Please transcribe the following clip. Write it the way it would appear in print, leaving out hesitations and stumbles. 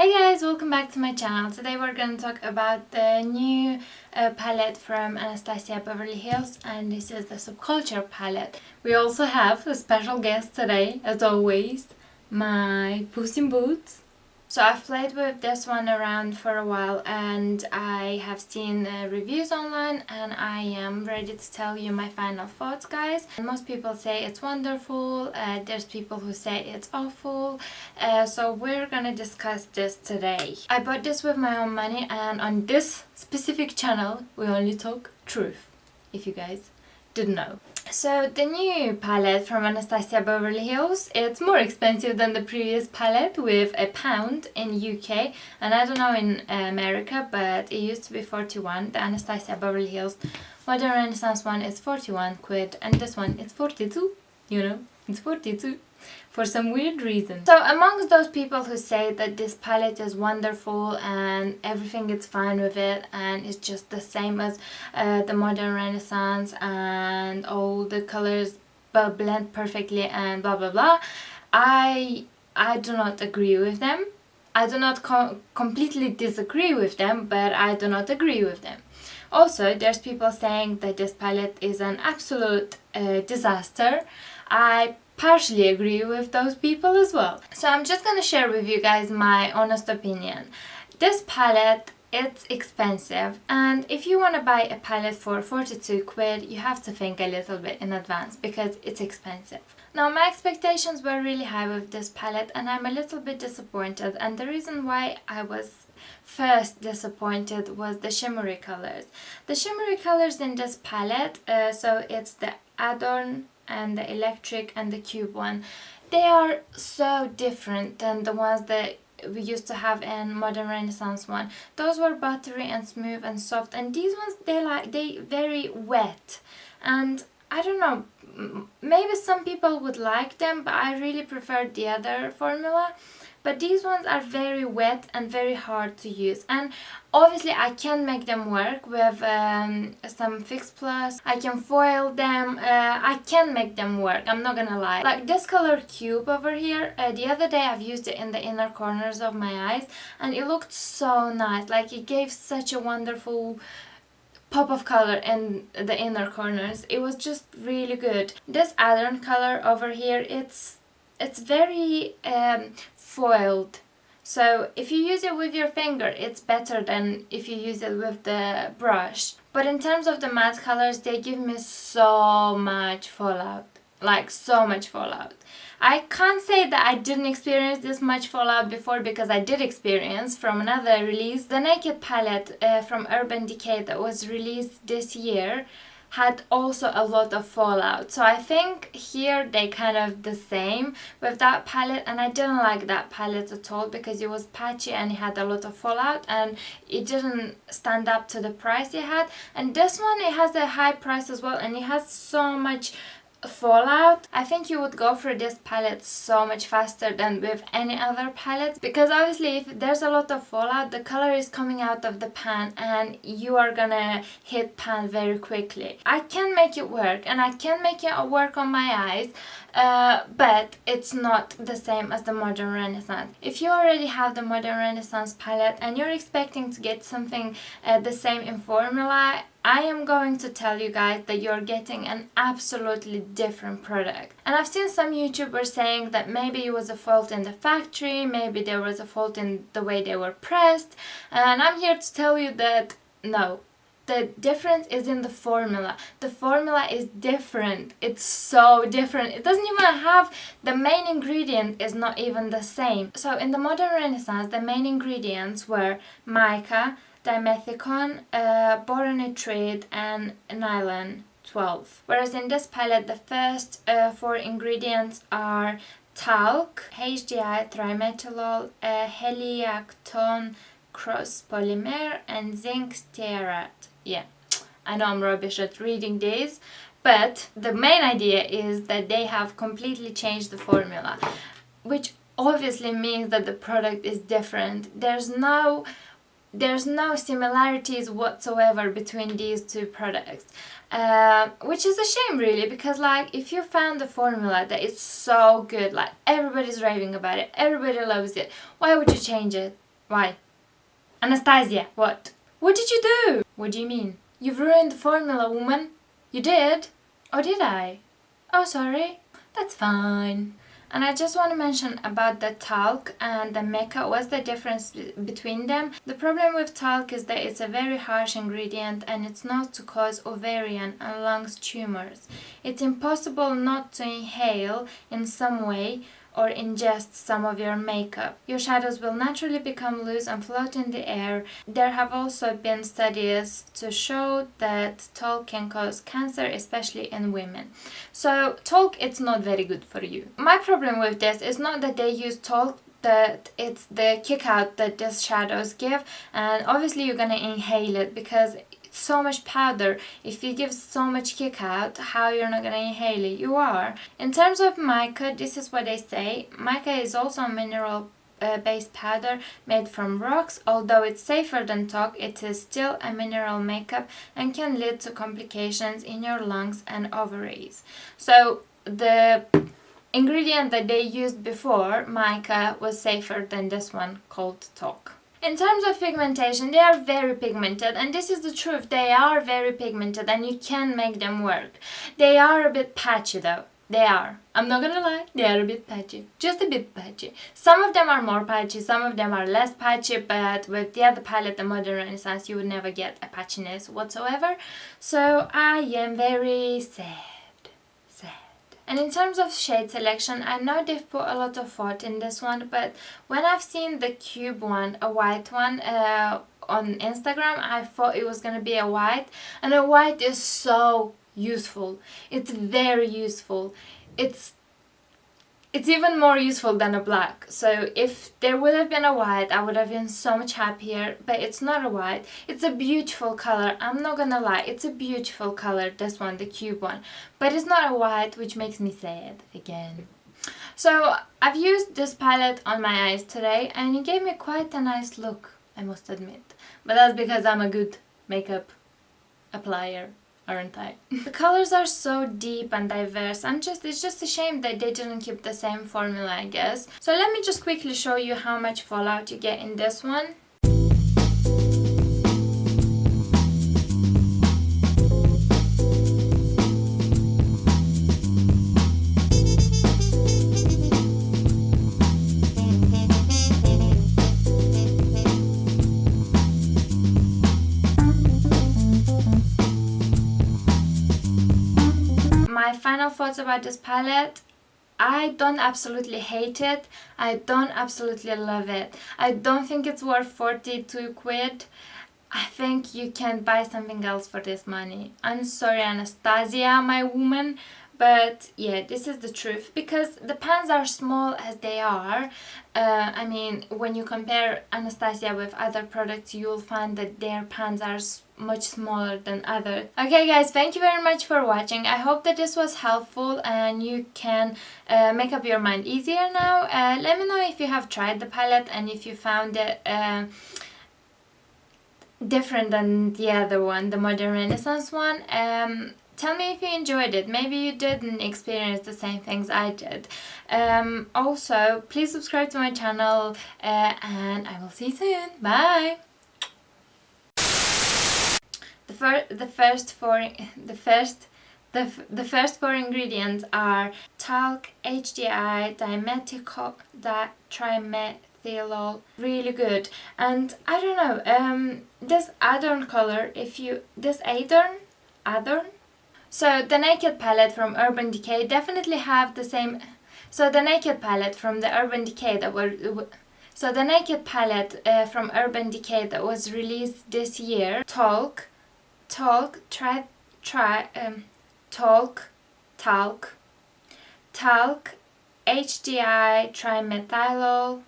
Hey guys, welcome back to my channel. Today we're going to talk about the new palette from Anastasia Beverly Hills, and this is the Subculture palette. We also have a special guest today, as always, my Puss in Boots. So I've played with this one around for a while and I have seen reviews online and I am ready to tell you my final thoughts, guys. Most people say it's wonderful, there's people who say it's awful, so we're gonna discuss this today. I bought this with my own money and on this specific channel we only talk truth, if you guys didn't know. So the new palette from Anastasia Beverly Hills, it's more expensive than the previous palette with £1 in UK, and I don't know in America, but it used to be 41. The Anastasia Beverly Hills Modern Renaissance one is 41 quid and this one is 42, you know, it's 42. For some weird reason. So amongst those people who say that this palette is wonderful and everything is fine with it and it's just the same as the Modern Renaissance and all the colors blend perfectly and blah blah blah, I do not agree with them. I do not completely disagree with them, but I do not agree with them. Also, there's people saying that this palette is an absolute disaster. I partially agree with those people as well. So I'm just gonna share with you guys my honest opinion. This palette, it's expensive, and if you want to buy a palette for 42 quid, you have to think a little bit in advance because it's expensive. Now my expectations were really high with this palette and I'm a little bit disappointed, and the reason why I was first disappointed was the shimmery colors. The shimmery colors in this palette, so it's the add-on and the electric and the cube one, they are so different than the ones that we used to have in Modern Renaissance one. Those were buttery and smooth and soft, and these ones they very wet, and I don't know, maybe some people would like them, but I really prefer the other formula. But these ones are very wet and very hard to use, and obviously I can make them work with some Fix Plus. I can foil them, I can make them work, I'm not gonna lie. Like this color cube over here, the other day I've used it in the inner corners of my eyes and it looked so nice. Like it gave such a wonderful pop of color in the inner corners. It was just really good. This add-on color over here, it's very foiled, so if you use it with your finger it's better than if you use it with the brush. But in terms of the matte colors, they give me so much fallout, like so much fallout. I can't say that I didn't experience this much fallout before, because I did experience from another release. The Naked palette from Urban Decay that was released this year had also a lot of fallout, so I think here they kind of the same with that palette, and I didn't like that palette at all because it was patchy and it had a lot of fallout and it didn't stand up to the price it had. And this one, it has a high price as well and it has so much fallout. I think you would go for this palette so much faster than with any other palettes, because obviously if there's a lot of fallout, the color is coming out of the pan and you are gonna hit pan very quickly. I can make it work and I can make it work on my eyes, but it's not the same as the Modern Renaissance. If you already have the Modern Renaissance palette and you're expecting to get something the same in formula, I am going to tell you guys that you're getting an absolutely different product. And I've seen some YouTubers saying that maybe it was a fault in the factory, maybe there was a fault in the way they were pressed, and I'm here to tell you that no. The difference is in the formula. The formula is different. It's so different. It doesn't even have, the main ingredient is not even the same. So in the Modern Renaissance, the main ingredients were mica, dimethicone, boronitride and nylon 12. Whereas in this palette, the first 4 ingredients are talc, HDI, trimetallol, heliactone, cross polymer and zinc stearate. Yeah, I know I'm rubbish at reading these, but the main idea is that they have completely changed the formula, which obviously means that the product is different. There's no similarities whatsoever between these two products, which is a shame really, because like if you found the formula that is so good, like everybody's raving about it, everybody loves it, why would you change it? Why? Anastasia, what? What did you do? What do you mean? You've ruined the formula, woman. You did? Or did I? Oh, sorry. That's fine. And I just want to mention about the talc and the mica. What's the difference between them? The problem with talc is that it's a very harsh ingredient and it's known to cause ovarian and lungs tumors. It's impossible not to inhale in some way or ingest some of your makeup. Your shadows will naturally become loose and float in the air. There have also been studies to show that talc can cause cancer, especially in women. So talc, it's not very good for you. My problem with this is not that they use talc, that it's the kick out that these shadows give, and obviously you're gonna inhale it because it's so much powder. If you give so much kick out, how you're not gonna inhale it? You are. In terms of mica, this is what they say. Mica is also a mineral based powder made from rocks. Although it's safer than talc, it is still a mineral makeup and can lead to complications in your lungs and ovaries. So the ingredient that they used before, mica, was safer than this one called talc. In terms of pigmentation, they are very pigmented, and this is the truth. They are very pigmented and you can make them work. They are a bit patchy though. They are. I'm not gonna lie, they are a bit patchy. Just a bit patchy. Some of them are more patchy, some of them are less patchy, but with the other palette, the Modern Renaissance, you would never get a patchiness whatsoever. So I am very sad. And in terms of shade selection, I know they've put a lot of thought in this one, but when I've seen the cube one, a white one, on Instagram, I thought it was gonna be a white, and a white is so useful. It's very useful. It's even more useful than a black. So if there would have been a white, I would have been so much happier, but it's not a white. It's a beautiful color. I'm not gonna lie, it's a beautiful color, this one, the cube one. But it's not a white, which makes me sad again. So I've used this palette on my eyes today and it gave me quite a nice look, I must admit. But that's because I'm a good makeup applier, aren't I? The colors are so deep and diverse. It's just a shame that they didn't keep the same formula, I guess. So let me just quickly show you how much fallout you get in this one. My final thoughts about this palette: I don't absolutely hate it, I don't absolutely love it. I don't think it's worth 42 quid. I think you can buy something else for this money. I'm sorry, Anastasia, my woman, but yeah, this is the truth. Because the pans are small as they are, I mean, when you compare Anastasia with other products, you'll find that their pans are much smaller than others. Okay guys, thank you very much for watching. I hope that this was helpful and you can make up your mind easier now. Let me know if you have tried the palette and if you found it different than the other one, the Modern Renaissance one. Tell me if you enjoyed it. Maybe you didn't experience the same things I did. Also, please subscribe to my channel and I will see you soon. Bye! The first four ingredients are talc, HDI, trimethyl, really good. And I don't know, this Adorn color, Adorn. So the Naked palette from Urban Decay definitely have the same. So the Naked palette from the Urban Decay that was released this year, talc, HDI, trimethyl,